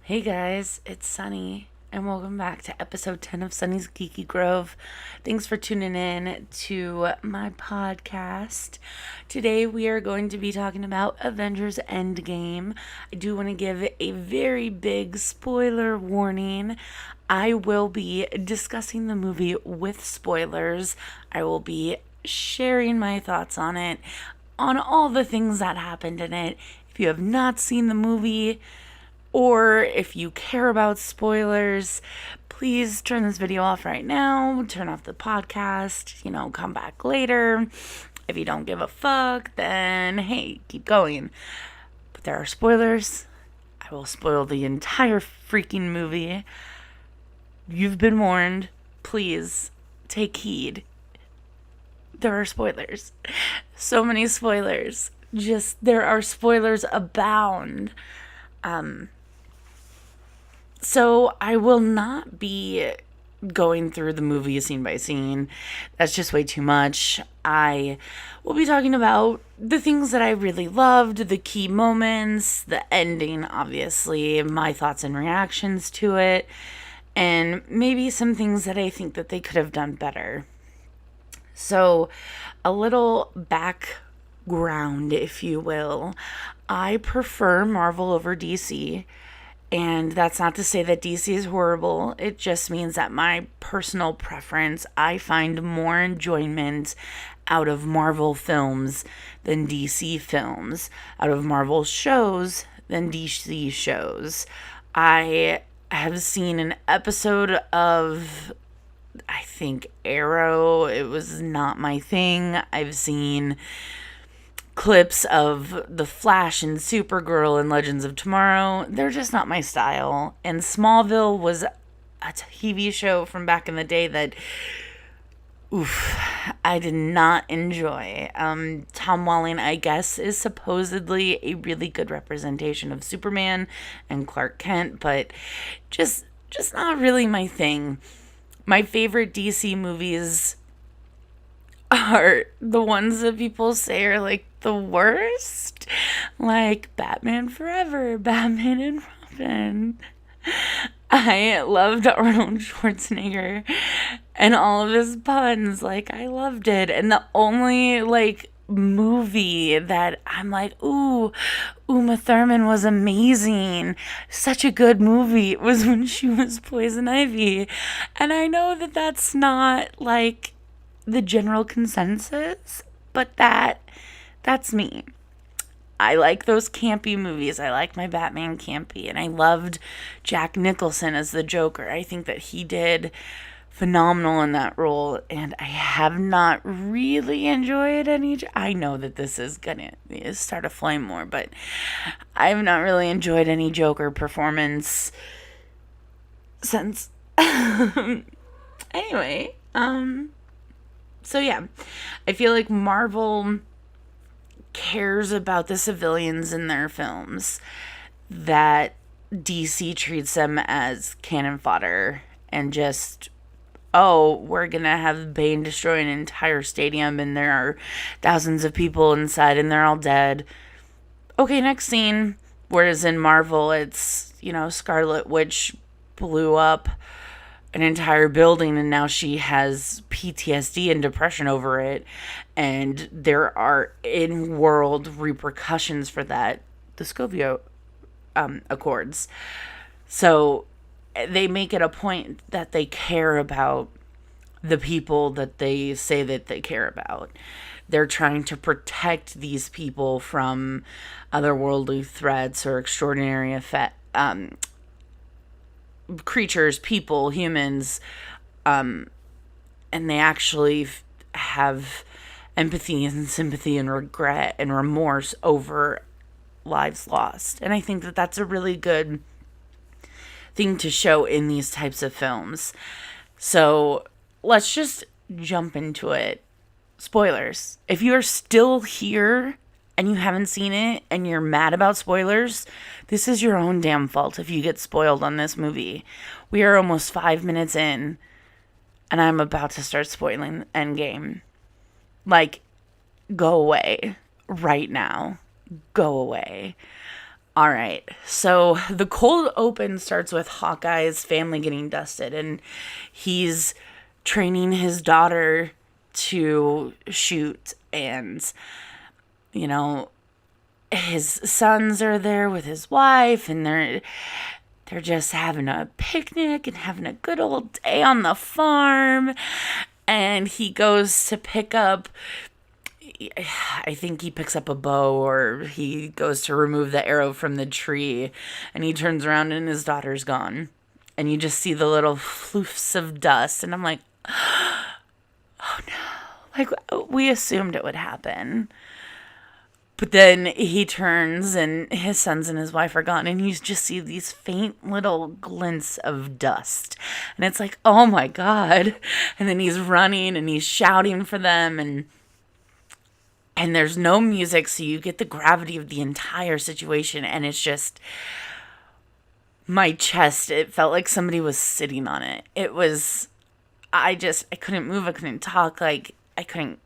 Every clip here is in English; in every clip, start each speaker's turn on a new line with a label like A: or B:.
A: Hey guys, it's Sunny, and welcome back to episode 10 of Sunny's Geeky Grove. Thanks for tuning in to my podcast. Today we are going to be talking about Avengers Endgame. I do want to give a very big spoiler warning. I will be discussing the movie with spoilers. I will be sharing my thoughts on it, on all the things that happened in it. If you have not seen the movie, or if you care about spoilers, please turn this video off right now. Turn off the podcast, come back later. If you don't give a fuck, then hey, keep going. But there are spoilers. I will spoil the entire freaking movie. You've been warned. Please take heed. There are spoilers. So many spoilers. There are spoilers abound. So I will not be going through the movie scene by scene. That's just way too much. I will be talking about the things that I really loved, the key moments, the ending, obviously, my thoughts and reactions to it, and maybe some things that I think that they could have done better. So, a little background, if you will. I prefer Marvel over DC. And that's not to say that DC is horrible. It just means that my personal preference, I find more enjoyment out of Marvel films than DC films, out of Marvel shows than DC shows. I have seen an episode of, I think, Arrow. It was not my thing. I've seen clips of The Flash and Supergirl and Legends of Tomorrow. They're just not my style. And Smallville was a TV show from back in the day that, I did not enjoy. Tom Welling, I guess, is supposedly a really good representation of Superman and Clark Kent, but just not really my thing. My favorite DC movies are the ones that people say are like the worst, like Batman Forever, Batman and Robin. I loved Arnold Schwarzenegger and all of his puns. Like, I loved it. And the only movie that I'm like, ooh, Uma Thurman was amazing, such a good movie, was when she was Poison Ivy. And I know that that's not like the general consensus, but that's me. I like those campy movies. I like my Batman campy, and I loved Jack Nicholson as the Joker. I think that he did phenomenal in that role, and I have not really enjoyed any. I know that this is gonna start a flame war, but I've not really enjoyed any Joker performance since. Anyway, so yeah, I feel like Marvel cares about the civilians in their films, that DC treats them as cannon fodder and just, oh, we're gonna have Bane destroy an entire stadium and there are thousands of people inside and they're all dead. Okay, next scene. Whereas in Marvel, it's, Scarlet Witch blew up an entire building and now she has PTSD and depression over it, and there are in-world repercussions for that, the Scoville Accords. So they make it a point that they care about the people that they say that they care about. They're trying to protect these people from otherworldly threats or extraordinary creatures, people, humans, and they actually have empathy and sympathy and regret and remorse over lives lost. And I think that that's a really good thing to show in these types of films. So let's just jump into it. Spoilers. If you are still here and you haven't seen it and you're mad about spoilers, this is your own damn fault if you get spoiled on this movie. We are almost 5 minutes in and I'm about to start spoiling Endgame. Like, go away right now. Go away. All right. So the cold open starts with Hawkeye's family getting dusted, and he's training his daughter to shoot. And, you know, his sons are there with his wife, and they're just having a picnic and having a good old day on the farm. And he goes to pick up, I think he picks up a bow, or he goes to remove the arrow from the tree, and he turns around and his daughter's gone. And you just see the little floofs of dust, and I'm like, oh no. Like, we assumed it would happen. But then he turns and his sons and his wife are gone, and you just see these faint little glints of dust. And it's like, oh my God. And then he's running and he's shouting for them, and there's no music, so you get the gravity of the entire situation, and it's just my chest, it felt like somebody was sitting on it. It was, I couldn't move, I couldn't talk, like I couldn't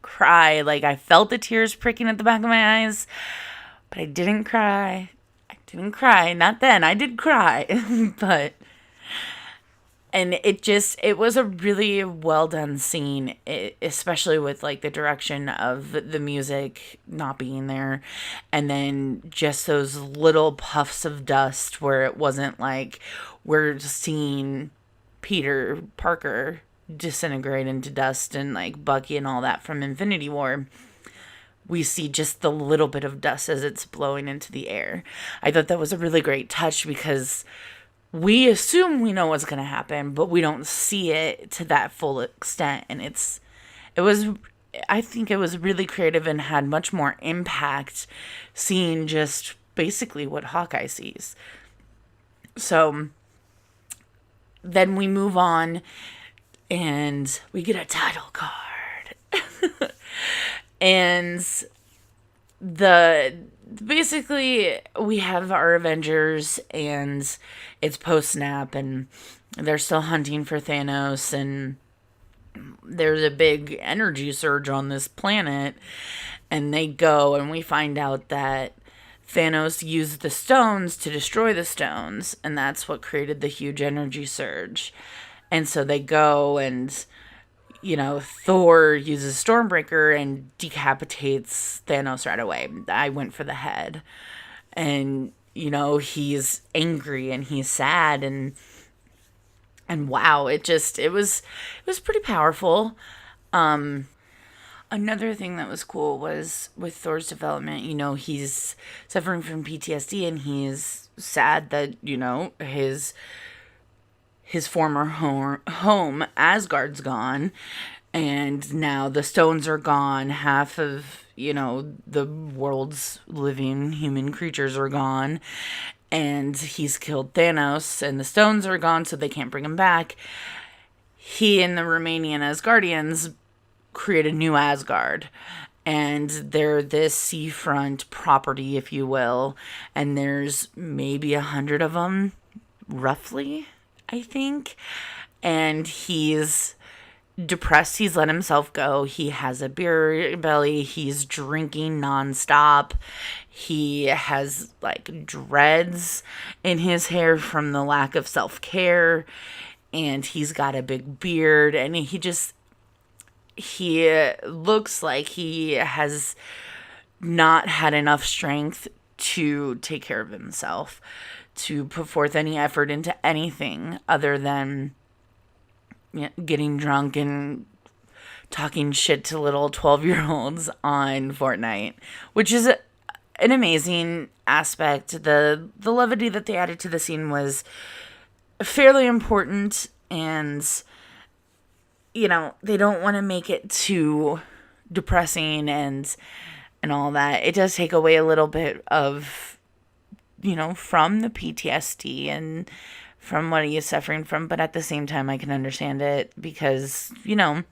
A: cry. Like, I felt the tears pricking at the back of my eyes, but I didn't cry. Not then. I did cry. But, and it was a really well done scene, especially with, like, the direction of the music not being there. And then just those little puffs of dust where it wasn't like we're seeing Peter Parker disintegrate into dust and like Bucky and all that from Infinity War. We see just the little bit of dust as it's blowing into the air. I thought that was a really great touch because we assume we know what's going to happen, but we don't see it to that full extent. And I think it was really creative and had much more impact seeing just basically what Hawkeye sees. So then we move on and we get a title card. And basically we have our Avengers, and it's post-snap, and they're still hunting for Thanos, and there's a big energy surge on this planet, and they go, and we find out that Thanos used the stones to destroy the stones, and that's what created the huge energy surge. And so they go, and, you know, Thor uses Stormbreaker and decapitates Thanos right away. I went for the head. And, you know, he's angry and he's sad, and wow, it was pretty powerful. Another thing that was cool was with Thor's development, you know, he's suffering from PTSD, and he's sad that, you know, his former home, Asgard's gone, and now the stones are gone. Half of, you know, the world's living human creatures are gone, and he's killed Thanos, and the stones are gone, so they can't bring him back. He and the Romanian Asgardians create a new Asgard, and they're this seafront property, if you will, and there's maybe 100 of them, roughly, I think. And he's depressed. He's let himself go. He has a beer belly. He's drinking nonstop. He has like dreads in his hair from the lack of self-care. And he's got a big beard. And he looks like he has not had enough strength to take care of himself, to put forth any effort into anything other than, you know, getting drunk and talking shit to little 12-year-olds on Fortnite, which is an amazing aspect. The levity that they added to the scene was fairly important, and, you know, they don't want to make it too depressing and all that. It does take away a little bit of, you know, from the PTSD and from what he is suffering from, but at the same time I can understand it because, you know,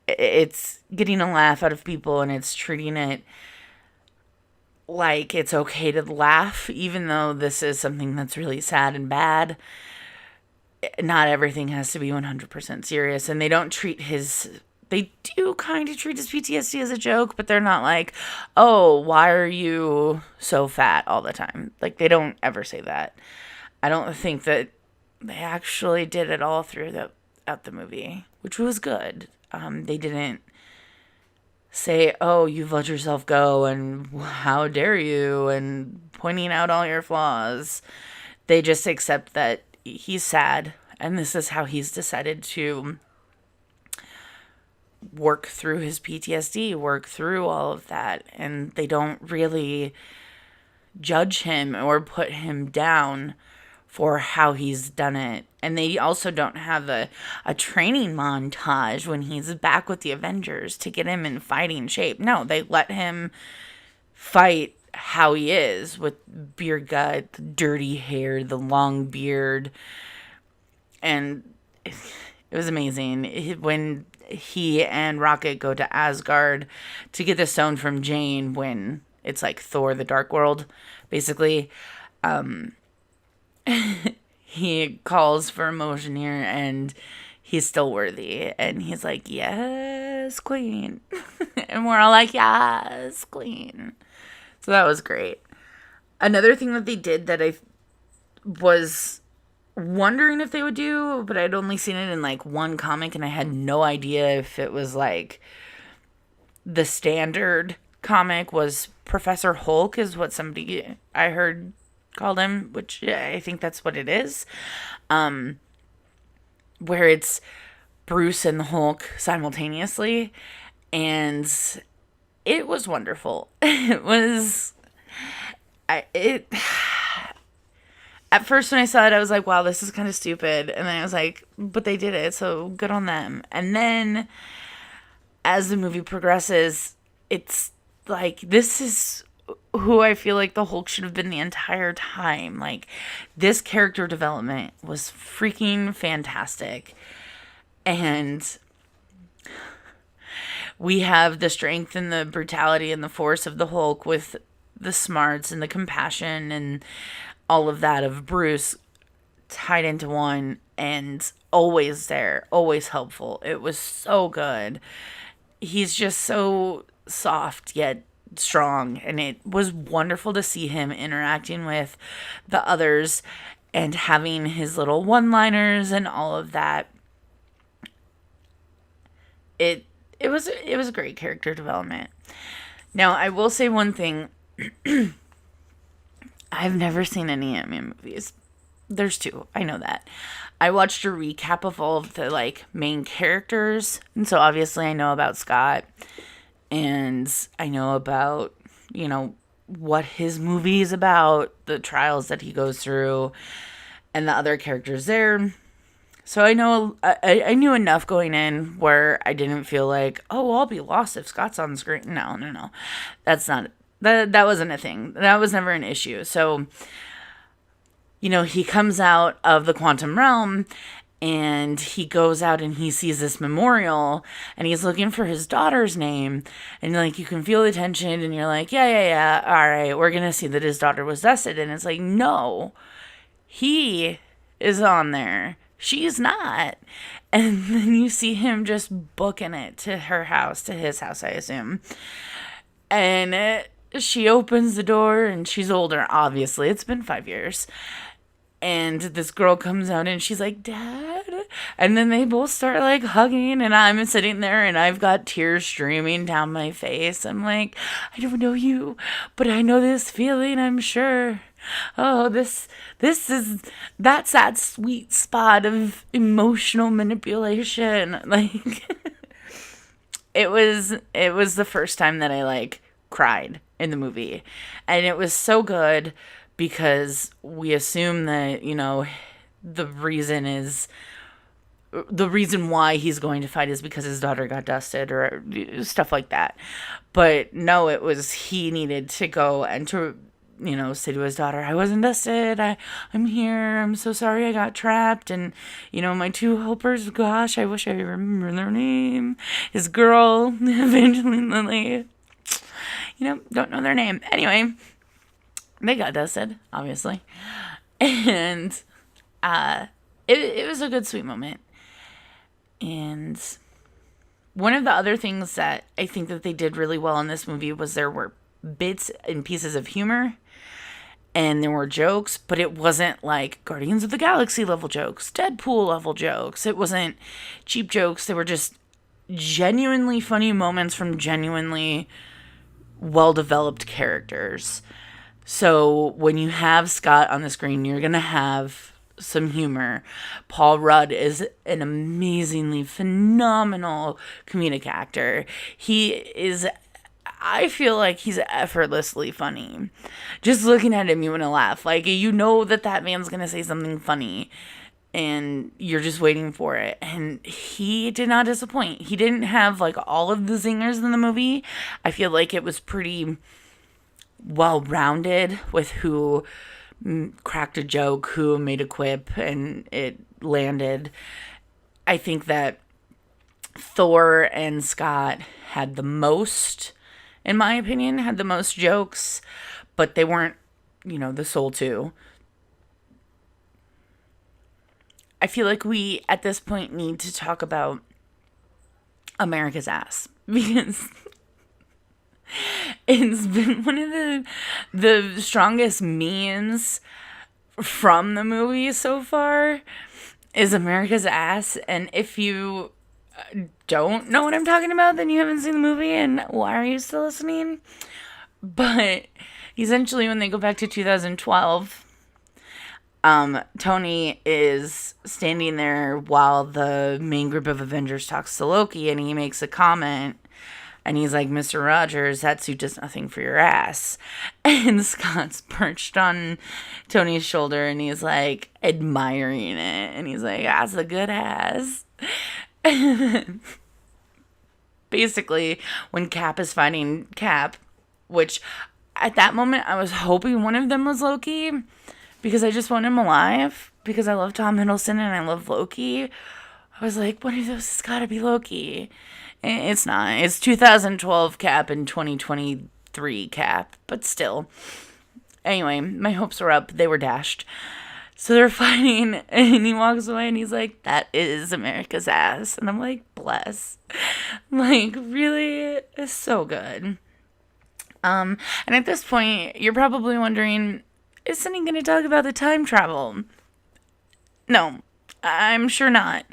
A: it's getting a laugh out of people, and it's treating it like it's okay to laugh, even though this is something that's really sad and bad. Not everything has to be 100% serious, and they don't treat They do kind of treat his PTSD as a joke, but they're not like, oh, why are you so fat all the time? Like, they don't ever say that. I don't think that they actually did it all throughout the movie, which was good. They didn't say, oh, you've let yourself go and how dare you, and pointing out all your flaws. They just accept that he's sad and this is how he's decided to work through his PTSD, work through all of that. And they don't really judge him or put him down for how he's done it. And they also don't have a training montage when he's back with the Avengers to get him in fighting shape. No, they let him fight how he is, with beard gut, the dirty hair, the long beard. And it was amazing. When he and Rocket go to Asgard to get the stone from Jane, when it's like Thor, the Dark World, basically, he calls for Mjolnir and he's still worthy. And he's like, yes, queen. And we're all like, yes, queen. So that was great. Another thing that they did that I was wondering if they would do, but I'd only seen it in like one comic and I had no idea if it was like the standard comic, was Professor Hulk is what somebody I heard called him, which I think that's what it is. Where it's Bruce and the Hulk simultaneously. And it was wonderful. It was... at first when I saw it, I was like, wow, this is kind of stupid. And then I was like, but they did it, so good on them. And then as the movie progresses, it's like, this is who I feel like the Hulk should have been the entire time. Like, this character development was freaking fantastic. And we have the strength and the brutality and the force of the Hulk with the smarts and the compassion and all of that of Bruce tied into one, and always there, always helpful. It was so good. He's just so soft yet strong, and it was wonderful to see him interacting with the others and having his little one-liners and all of that. It was a great character development. Now, I will say one thing. I've never seen any Ant-Man movies. There's 2. I know that. I watched a recap of all of the like main characters, and so obviously I know about Scott, and I know about, you know, what his movie is about, the trials that he goes through, and the other characters there. So I know I knew enough going in where I didn't feel like, oh, I'll be lost if Scott's on screen. No. That's not, that wasn't a thing. That was never an issue. So, you know, he comes out of the quantum realm and he goes out and he sees this memorial and he's looking for his daughter's name, and like, you can feel the tension and you're like, yeah. All right, we're going to see that his daughter was dusted. And it's like, no, he is on there. She's not. And then you see him just booking it to her house, to his house, I assume. And she opens the door, and she's older, obviously. It's been 5 years. And this girl comes out, and she's like, Dad? And then they both start, like, hugging, and I'm sitting there, and I've got tears streaming down my face. I'm like, I don't know you, but I know this feeling, I'm sure. Oh, that's that sweet spot of emotional manipulation. Like, it was the first time that I like cried in the movie, and it was so good because we assume that, you know, the reason why he's going to fight is because his daughter got dusted or stuff like that. But no, it was he needed to go and to, you know, say to his daughter, I wasn't dusted. I'm here. I'm so sorry I got trapped. And, you know, my 2 helpers, gosh, I wish I remember their name. His girl, Evangeline Lilly. You know, don't know their name. Anyway, they got dusted, obviously. And it was a good, sweet moment. And One of the other things that I think that they did really well in this movie was there were bits and pieces of humor and there were jokes, but it wasn't like Guardians of the Galaxy level jokes, Deadpool level jokes. It wasn't cheap jokes. They were just genuinely funny moments from genuinely well-developed characters. So when you have Scott on the screen, you're going to have some humor. Paul Rudd is an amazingly phenomenal comedic actor. I feel like he's effortlessly funny. Just looking at him, you want to laugh. Like, you know that man's going to say something funny, and you're just waiting for it. And he did not disappoint. He didn't have, like, all of the zingers in the movie. I feel like it was pretty well-rounded with who cracked a joke, who made a quip, and it landed. I think that Thor and Scott had the most, in my opinion, had the most jokes, but they weren't, the sole two. I feel like we, at this point, need to talk about America's ass, because it's been one of the strongest memes from the movie so far is America's ass. And if you don't know what I'm talking about, then you haven't seen the movie, and why are you still listening? But essentially, when they go back to 2012, Tony is standing there while the main group of Avengers talks to Loki, and he makes a comment. And he's like, Mr. Rogers, that suit does nothing for your ass. And Scott's perched on Tony's shoulder, and he's like admiring it. And he's like, that's a good ass. Basically, when Cap is fighting Cap, which at that moment I was hoping one of them was Loki, because I just want him alive, because I love Tom Hiddleston and I love Loki. I was like, one of those has got to be Loki. It's not. It's 2012 Cap and 2023 Cap, but still. Anyway, my hopes were up. They were dashed. So they're fighting, and he walks away, and he's like, that is America's ass. And I'm like, bless. Like, really? It's so good. And at this point, you're probably wondering, is Sunny going to talk about the time travel? No, I'm sure not.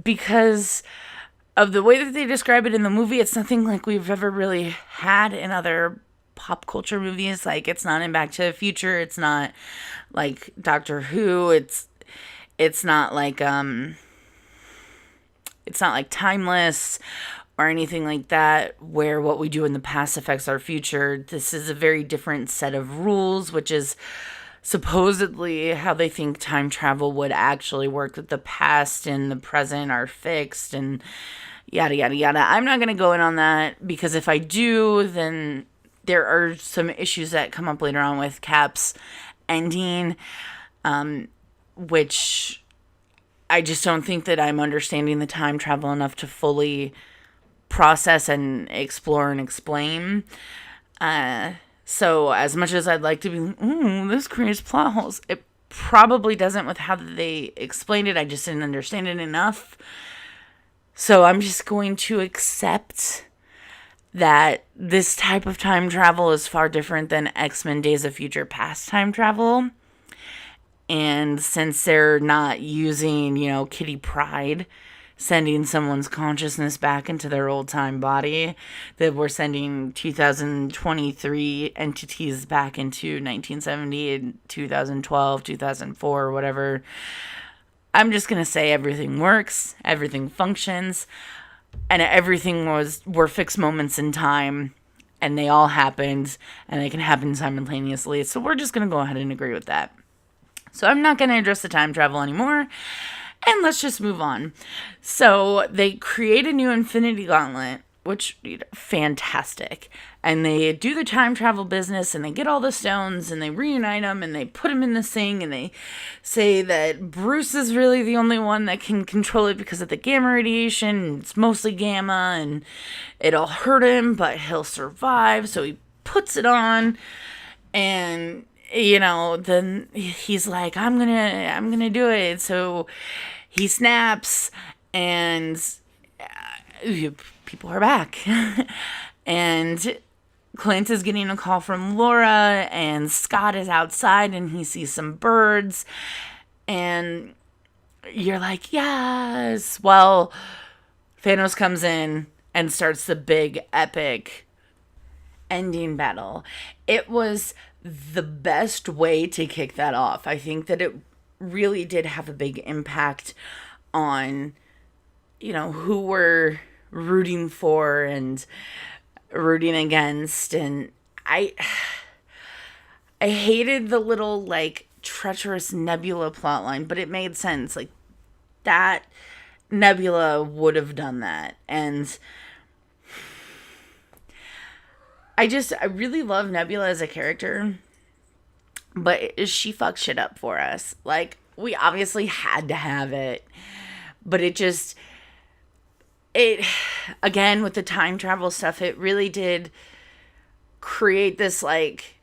A: Because of the way that they describe it in the movie, it's nothing like we've ever really had in other pop culture movies. Like, it's not in Back to the Future. It's not like Doctor Who. It's not like Timeless or anything like that, where what we do in the past affects our future. This is a very different set of rules, which is supposedly how they think time travel would actually work, that the past and the present are fixed and yada, yada, yada. I'm not going to go in on that, because if I do, then there are some issues that come up later on with Cap's ending, which I just don't think that I'm understanding the time travel enough to fully process and explore and explain. So as much as I'd like to be, this creates plot holes, it probably doesn't with how they explained it. I just didn't understand it enough. So I'm just going to accept that this type of time travel is far different than X-Men Days of Future Past time travel. And since they're not using, Kitty Pryde sending someone's consciousness back into their old-time body, that we're sending 2023 entities back into 1970 and 2012, 2004, or whatever. I'm just going to say everything works, everything functions, and everything were fixed moments in time, and they all happened, and they can happen simultaneously. So we're just going to go ahead and agree with that. So I'm not going to address the time travel anymore. And let's just move on. So they create a new Infinity Gauntlet, which, fantastic. And they do the time travel business, and they get all the stones, and they reunite them, and they put them in this thing, and they say that Bruce is really the only one that can control it because of the gamma radiation. It's mostly gamma, and it'll hurt him, but he'll survive. So he puts it on, and then he's like, I'm gonna do it. So he snaps, and people are back. And Clint is getting a call from Laura, and Scott is outside and he sees some birds. And you're like, yes. Well, Thanos comes in and starts the big epic ending battle. It was the best way to kick that off. I think that it really did have a big impact on, who we're rooting for and rooting against. And I hated the little, like, treacherous Nebula plotline, but it made sense. Like, that Nebula would have done that. And I really love Nebula as a character, but she fucked shit up for us. Like, we obviously had to have it, but again, with the time travel stuff, it really did create this, like,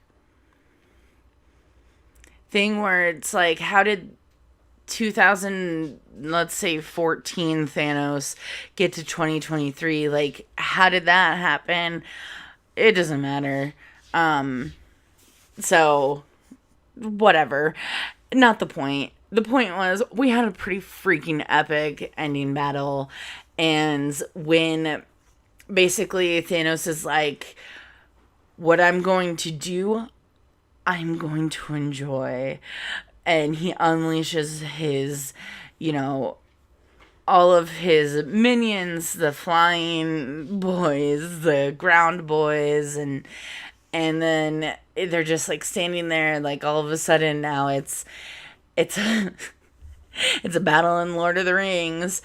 A: thing where it's like, how did 2000, let's say 14 Thanos get to 2023? Like, how did that happen? It doesn't matter. So whatever. Not the point. The point was, we had a pretty freaking epic ending battle. And when basically Thanos is like, what I'm going to do, I'm going to enjoy. And he unleashes his, all of his minions, the flying boys, the ground boys, and then they're just, like, standing there, like, all of a sudden now it's it's a battle in Lord of the Rings.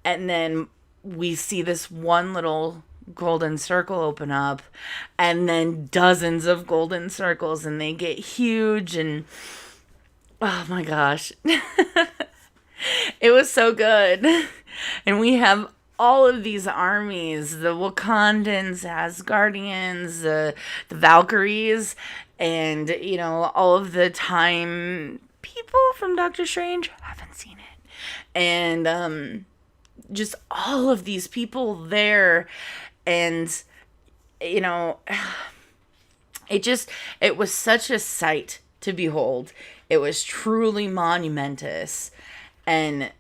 A: And then we see this one little golden circle open up, and then dozens of golden circles, and they get huge, and oh my gosh. It was so good. And we have all of these armies, the Wakandans, Asgardians, the Valkyries, and, all of the time people from Doctor Strange. Haven't seen it. And just all of these people there. And, it was such a sight to behold. It was truly monumentous. And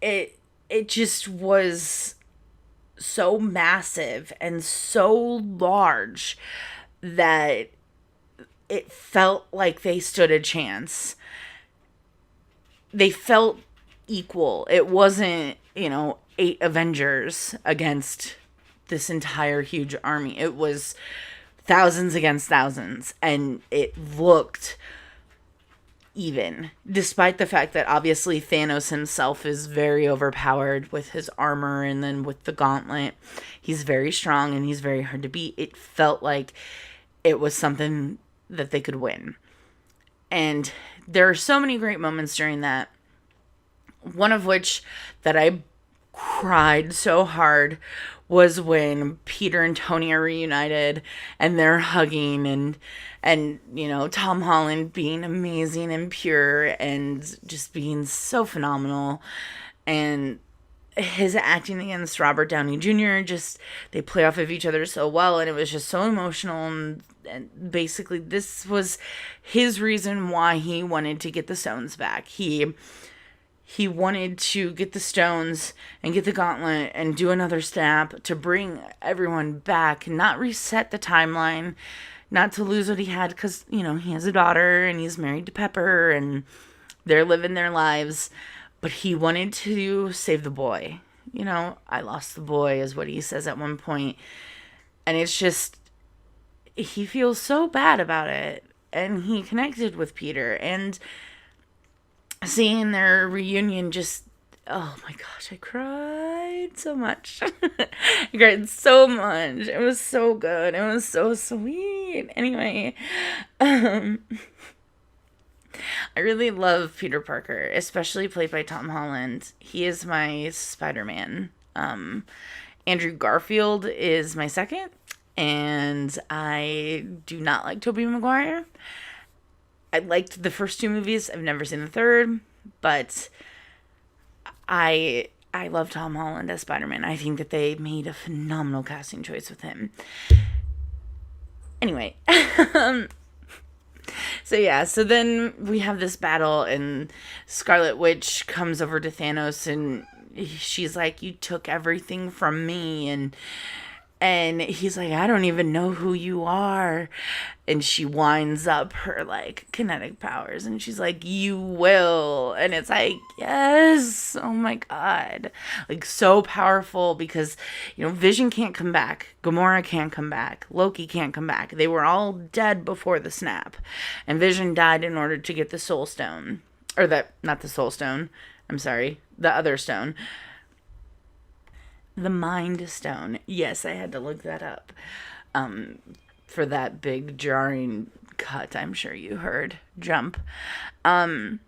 A: it just was so massive and so large that it felt like they stood a chance. They felt equal. It wasn't, 8 Avengers against this entire huge army. It was thousands against thousands, and it looked even, despite the fact that obviously Thanos himself is very overpowered with his armor, and then with the gauntlet, he's very strong and he's very hard to beat. It felt like it was something that they could win. And there are so many great moments during that. One of which that I cried so hard was when Peter and Tony are reunited and they're hugging, and Tom Holland being amazing and pure and just being so phenomenal, and his acting against Robert Downey Jr., just, they play off of each other so well, and it was just so emotional. And basically this was his reason why he wanted to get the stones back. He wanted to get the stones and get the gauntlet and do another snap to bring everyone back, not reset the timeline, not to lose what he had, because, he has a daughter and he's married to Pepper and they're living their lives. But he wanted to save the boy. I lost the boy is what he says at one point. And it's just, he feels so bad about it. And he connected with Peter. And seeing their reunion just, oh my gosh, I cried so much. I cried so much. It was so good. It was so sweet. Anyway, I really love Peter Parker, especially played by Tom Holland. He is my Spider-Man. Andrew Garfield is my second, and I do not like Tobey Maguire. I liked the first 2 movies. I've never seen the third, but I I love Tom Holland as Spider-Man. I think that they made a phenomenal casting choice with him. Anyway, so then we have this battle, and Scarlet Witch comes over to Thanos, and she's like, "You took everything from me," and he's like, "I don't even know who you are." And she winds up her, like, kinetic powers. And she's like, "You will." And it's like, yes. Oh, my God. Like, so powerful because, Vision can't come back. Gamora can't come back. Loki can't come back. They were all dead before the snap. And Vision died in order to get the Soul Stone. Not the Soul Stone. I'm sorry. The other stone. The Mind Stone. Yes, I had to look that up. For that big jarring cut, I'm sure you heard. Jump. So,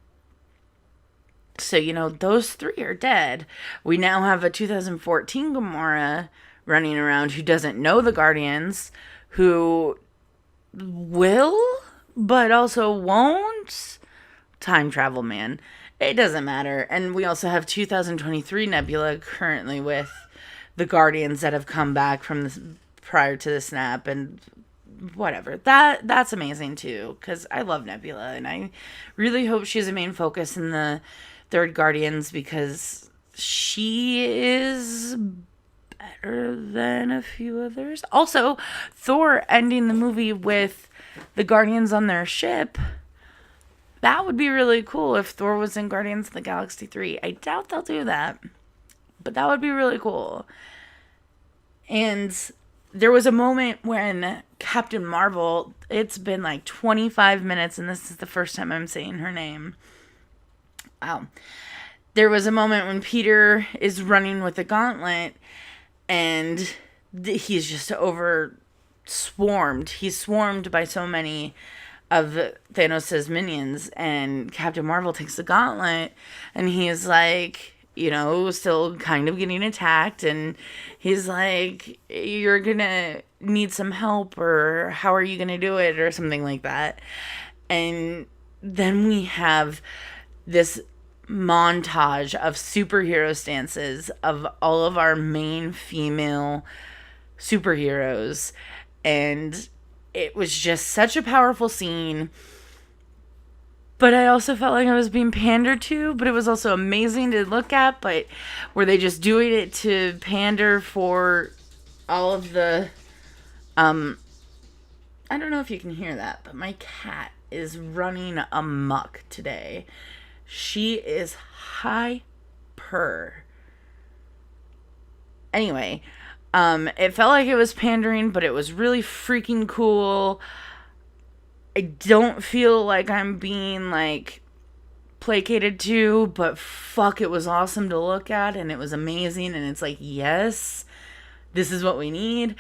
A: those three are dead. We now have a 2014 Gamora running around who doesn't know the Guardians, who will, but also won't. Time travel, man. It doesn't matter. And we also have 2023 Nebula currently with the Guardians that have come back from prior to the snap, and whatever. That's amazing too, because I love Nebula, and I really hope she's a main focus in the third Guardians, because she is better than a few others. Also, Thor ending the movie with the Guardians on their ship. That would be really cool if Thor was in Guardians of the Galaxy 3. I doubt they'll do that, but that would be really cool. And there was a moment when Captain Marvel, it's been like 25 minutes, and this is the first time I'm saying her name. Wow. There was a moment when Peter is running with the gauntlet, and he's just swarmed. He's swarmed by so many of Thanos' minions, and Captain Marvel takes the gauntlet, and he's like, still kind of getting attacked, and he's like, "You're gonna need some help," or "How are you gonna do it?" or something like that. And then we have this montage of superhero stances of all of our main female superheroes, and it was just such a powerful scene. But I also felt like I was being pandered to, but it was also amazing to look at. But were they just doing it to pander for all of the, I don't know if you can hear that, but my cat is running amok today. She is hyper. Anyway, it felt like it was pandering, but it was really freaking cool. I don't feel like I'm being, like, placated to, but fuck, it was awesome to look at, and it was amazing, and it's like, yes, this is what we need.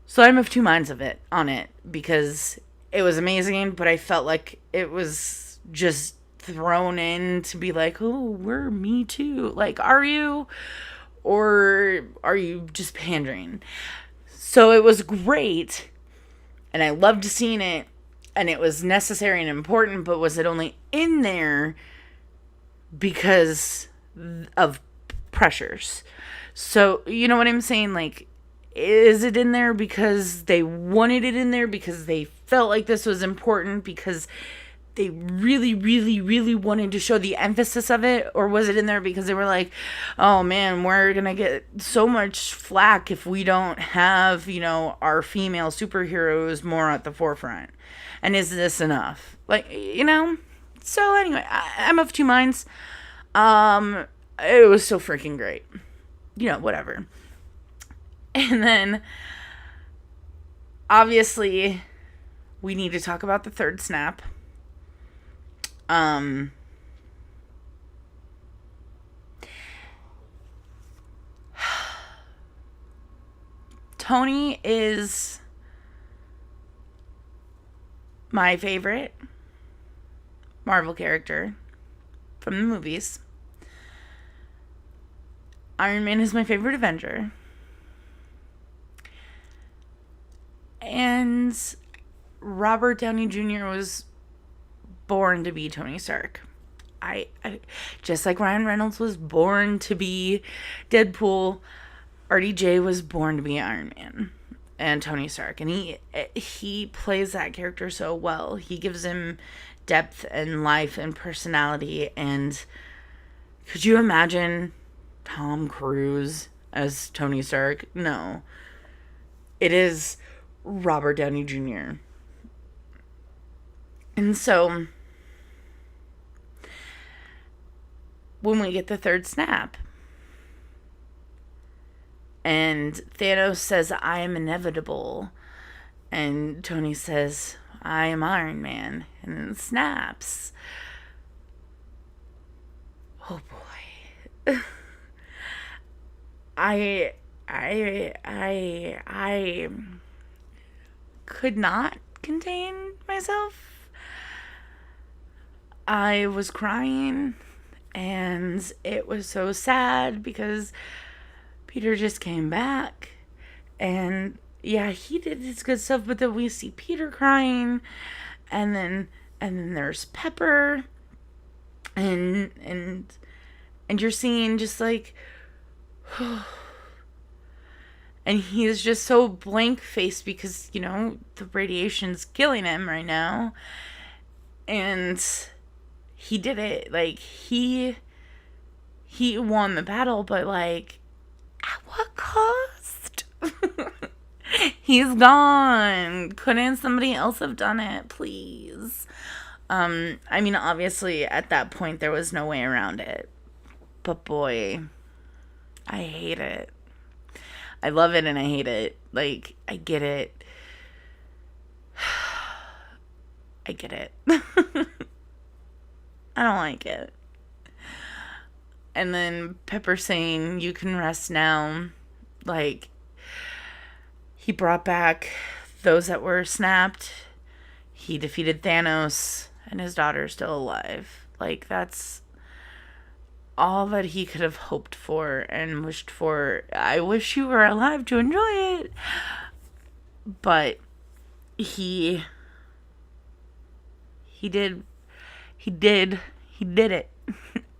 A: So I'm of two minds on it, because it was amazing, but I felt like it was just thrown in to be like, oh, we're me too. Like, are you? Or are you just pandering? So it was great, and I loved seeing it. And it was necessary and important, but was it only in there because of pressures? So, you know what I'm saying? Like, is it in there because they wanted it in there, because they felt like this was important, because they really, really, really wanted to show the emphasis of it? Or was it in there because they were like, oh man, we're going to get so much flack if we don't have, our female superheroes more at the forefront? And is this enough? Like, So anyway, I'm of two minds. It was so freaking great. Whatever. And then, obviously, we need to talk about the third snap. Tony is my favorite Marvel character from the movies. Iron Man is my favorite Avenger. And Robert Downey Jr. was born to be Tony Stark. I just like Ryan Reynolds was born to be Deadpool, RDJ was born to be Iron Man and Tony Stark, and he plays that character so well. He gives him depth and life and personality. And could you imagine Tom Cruise as Tony Stark? No, it is Robert Downey Jr. And so when we get the third snap and Thanos says, I am inevitable, and Tony says, I am Iron Man, and then snaps. Oh boy. I could not contain myself. I was crying, and it was so sad because Peter just came back, and yeah, he did his good stuff, but then we see Peter crying, and then there's Pepper, and you're seeing just like, and he is just so blank faced because, you know, the radiation's killing him right now, and he did it. Like, he won the battle, but like, at what cost? He's gone. Couldn't somebody else have done it, please? I mean, obviously, at that point, there was no way around it. But boy, I hate it. I love it and I hate it. Like, I get it. I get it. I don't like it. And then Pepper saying, you can rest now. Like, he brought back those that were snapped. He defeated Thanos, and his daughter's still alive. Like, that's all that he could have hoped for and wished for. I wish you were alive to enjoy it. But he did it.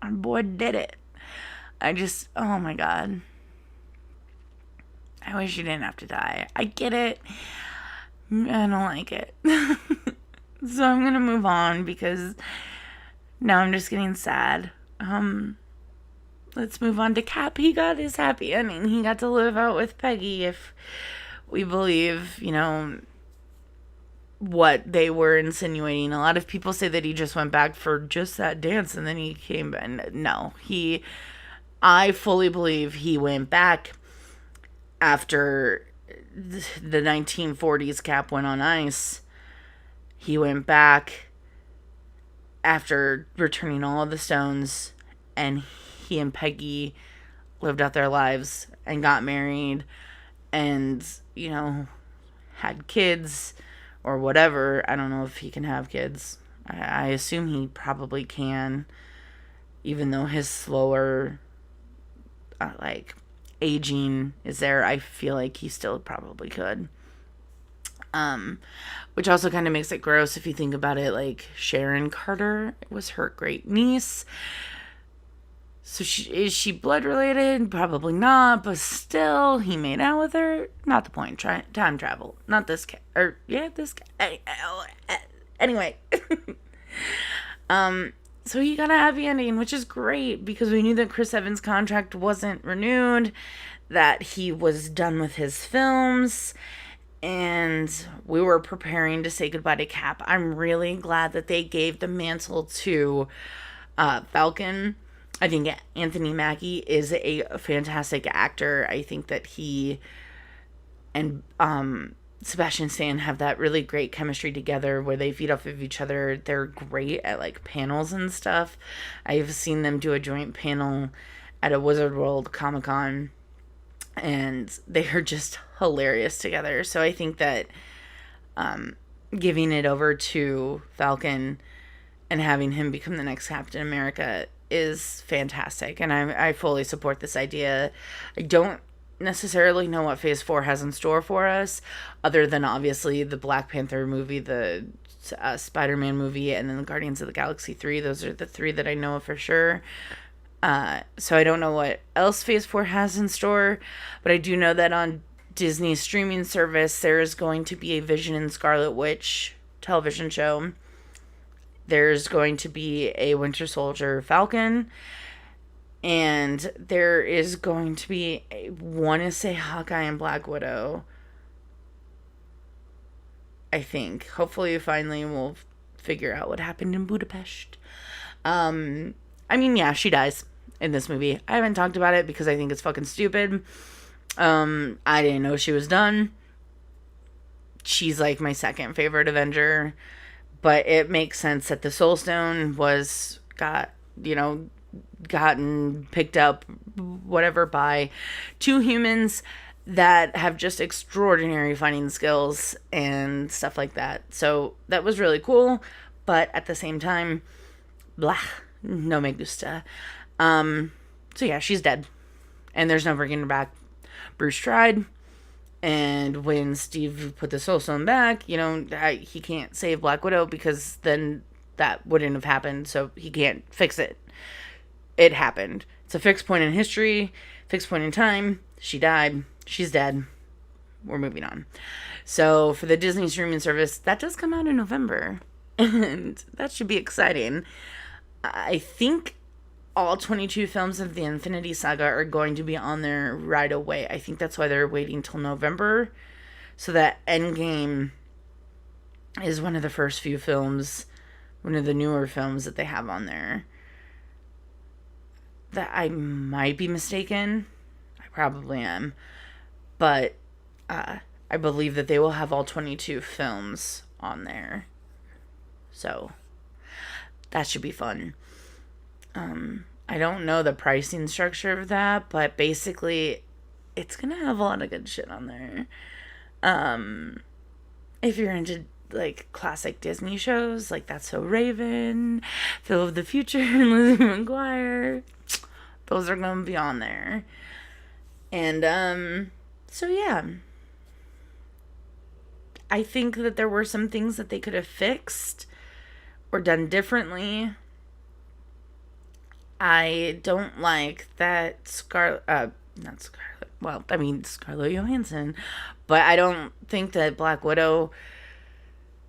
A: Our boy did it. Oh my God. I wish you didn't have to die. I get it. I don't like it. So I'm gonna move on because now I'm just getting sad. Let's move on to Cap. He got his happy ending. He got to live out with Peggy, if we believe, you know, what they were insinuating. A lot of people say that he just went back for just that dance and then he came back. No, I fully believe he went back after the 1940s Cap went on ice. He went back after returning all of the stones, and he and Peggy lived out their lives and got married and, you know, had kids or whatever. I don't know if he can have kids. I assume he probably can, even though his slower, aging is there. I feel like he still probably could. Which also kind of makes it gross if you think about it. Like, Sharon Carter was her great niece. So is she blood related? Probably not, but still, he made out with her. Not the point. Time travel. Not this guy. This guy. Anyway. So he got a happy ending, which is great because we knew that Chris Evans' contract wasn't renewed, that he was done with his films, and we were preparing to say goodbye to Cap. I'm really glad that they gave the mantle to Falcon. I think Anthony Mackie is a fantastic actor. I think that he and Sebastian Stan have that really great chemistry together where they feed off of each other. They're great at like panels and stuff. I've seen them do a joint panel at a Wizard World Comic-Con, and they are just hilarious together. So I think that giving it over to Falcon and having him become the next Captain America is fantastic, and I fully support this idea. I don't necessarily know what Phase 4 has in store for us, other than obviously the Black Panther movie, the Spider-Man movie, and then the Guardians of the Galaxy 3. Those are the three that I know for sure. So I don't know what else Phase 4 has in store, but I do know that on Disney's streaming service, there is going to be a Vision and Scarlet Witch television show. There's going to be a Winter Soldier Falcon, and there is going to be, I want to say, Hawkeye and Black Widow. I think. Hopefully, finally, we'll figure out what happened in Budapest. I mean, yeah, she dies in this movie. I haven't talked about it because I think it's fucking stupid. I didn't know she was done. She's like my second favorite Avenger, but it makes sense that the Soul Stone gotten picked up, whatever, by two humans that have just extraordinary fighting skills and stuff like that. So that was really cool, but at the same time, blah, no me gusta. So yeah, she's dead, and there's no bringing her back. Bruce tried, and when Steve put the Soul Stone back, he can't save Black Widow because then that wouldn't have happened, so he can't fix it. It happened. It's a fixed point in history, fixed point in time. She died. She's dead. We're moving on. So for the Disney streaming service, that does come out in November, and that should be exciting. I think all 22 films of the Infinity Saga are going to be on there right away. I think that's why they're waiting till November, so that Endgame is one of the first few films, one of the newer films that they have on there. That I might be mistaken. I probably am. But I believe that they will have all 22 films on there. So that should be fun. I don't know the pricing structure of that, but basically it's going to have a lot of good shit on there. If you're into like classic Disney shows, like That's So Raven, Phil of the Future, and Lizzie McGuire, those are going to be on there. And so yeah, I think that there were some things that they could have fixed or done differently. I don't like that Scarlett Johansson, but I don't think that Black Widow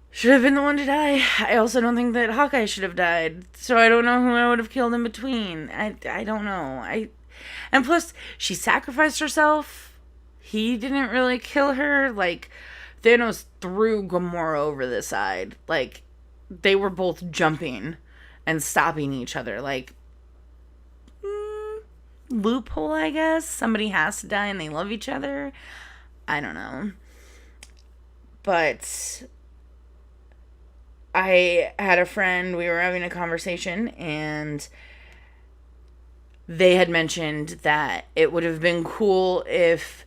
A: should have been the one to die. I also don't think that Hawkeye should have died, so I don't know who I would have killed in between. I don't know. And plus, she sacrificed herself. He didn't really kill her. Like, Thanos threw Gamora over the side. Like, they were both jumping and stopping each other. Like, loophole, I guess. Somebody has to die and they love each other. I don't know. But I had a friend, we were having a conversation, and they had mentioned that it would have been cool if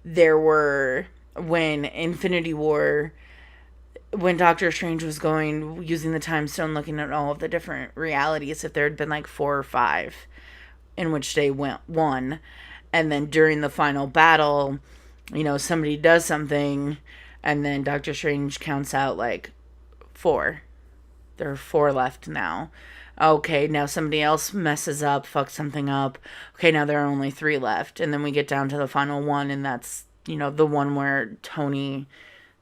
A: there were, when Infinity War, when Doctor Strange was using the Time Stone, looking at all of the different realities, if there had been like 4 or 5 in which they won, and then during the final battle, somebody does something, and then Doctor Strange counts out like 4. There are 4 left now. Okay, now somebody else messes up, fucks something up. Okay, now there are only 3 left. And then we get down to the final one, and that's, the one where Tony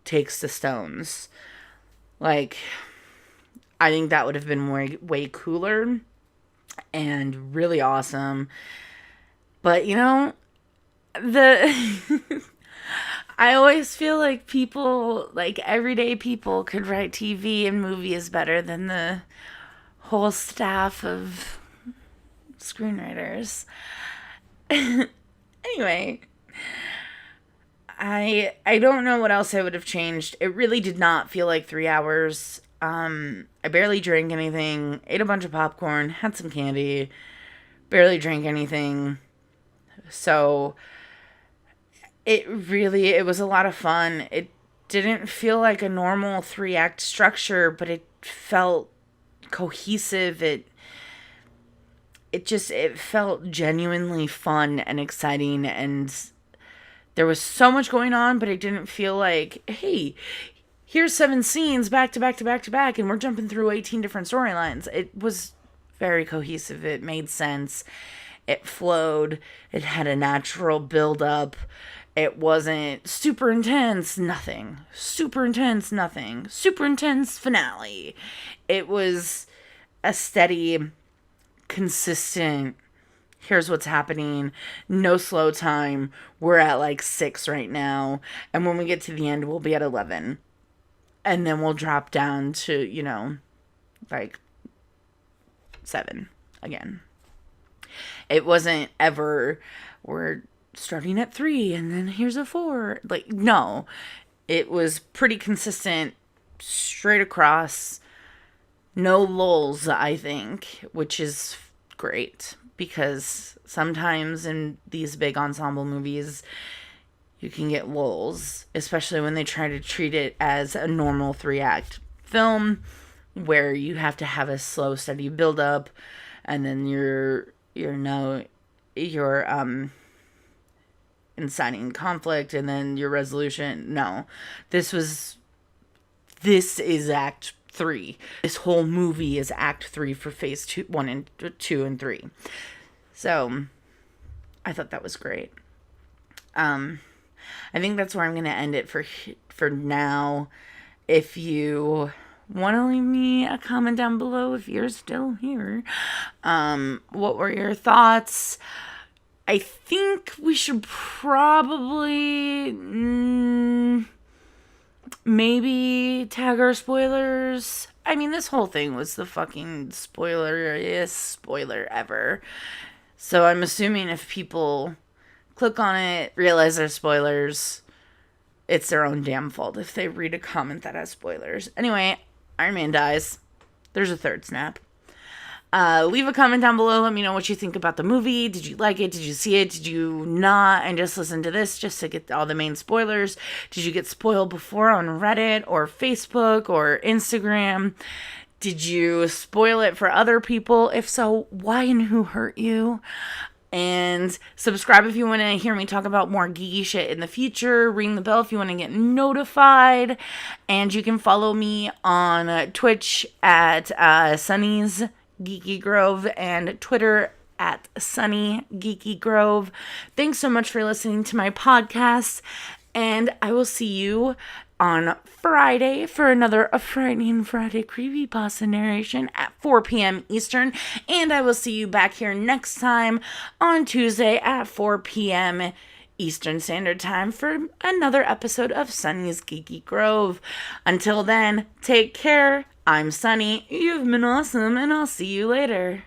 A: takes the stones. Like, I think that would have been way, way cooler and really awesome. But, I always feel like people, like everyday people, could write TV and movies better than the whole staff of screenwriters. Anyway, I don't know what else I would have changed. It really did not feel like 3 hours. I barely drank anything, ate a bunch of popcorn, had some candy, barely drank anything. So it was a lot of fun. It didn't feel like a normal 3-act structure, but it felt cohesive. It felt genuinely fun and exciting, and there was so much going on, but it didn't feel like, hey, here's 7 scenes back to back to back to back, and we're jumping through 18 different storylines. It was very cohesive. It made sense. It flowed. It had a natural build up. It wasn't super intense, nothing. Super intense, nothing. Super intense finale. It was a steady, consistent, here's what's happening, no slow time. We're at like 6 right now. And when we get to the end, we'll be at 11. And then we'll drop down to, like 7 again. It wasn't ever, we're starting at 3 and then here's a 4. Like, no. It was pretty consistent, straight across. No lulls, I think, which is great. Because sometimes in these big ensemble movies, you can get lulls, especially when they try to treat it as a normal 3-act film, where you have to have a slow, steady build-up, and then you're inciting conflict, and then your resolution. No, this is Act 3. This whole movie is Act 3 for Phase 2, 1 and 2 and 3. So, I thought that was great. I think that's where I'm going to end it for now. If you want to leave me a comment down below if you're still here, what were your thoughts? I think we should probably maybe tag our spoilers. I mean, this whole thing was the fucking spoileriest spoiler ever. So I'm assuming if people click on it, realize they're spoilers, it's their own damn fault if they read a comment that has spoilers. Anyway, Iron Man dies. There's a third snap. Leave a comment down below. Let me know what you think about the movie. Did you like it? Did you see it? Did you not? And just listen to this just to get all the main spoilers. Did you get spoiled before on Reddit or Facebook or Instagram? Did you spoil it for other people? If so, why and who hurt you? And subscribe if you want to hear me talk about more geeky shit in the future. Ring the bell if you want to get notified. And you can follow me on Twitch at SunnysGeekyGrove and Twitter at SunnysGeekyGrove. Thanks so much for listening to my podcast. And I will see you on Friday for another Friday and Friday creepypasta narration at 4 p.m. Eastern. And I will see you back here next time on Tuesday at 4 p.m. Eastern Standard Time for another episode of Sunny's Geeky Grove. Until then, take care. I'm Sunny. You've been awesome, and I'll see you later.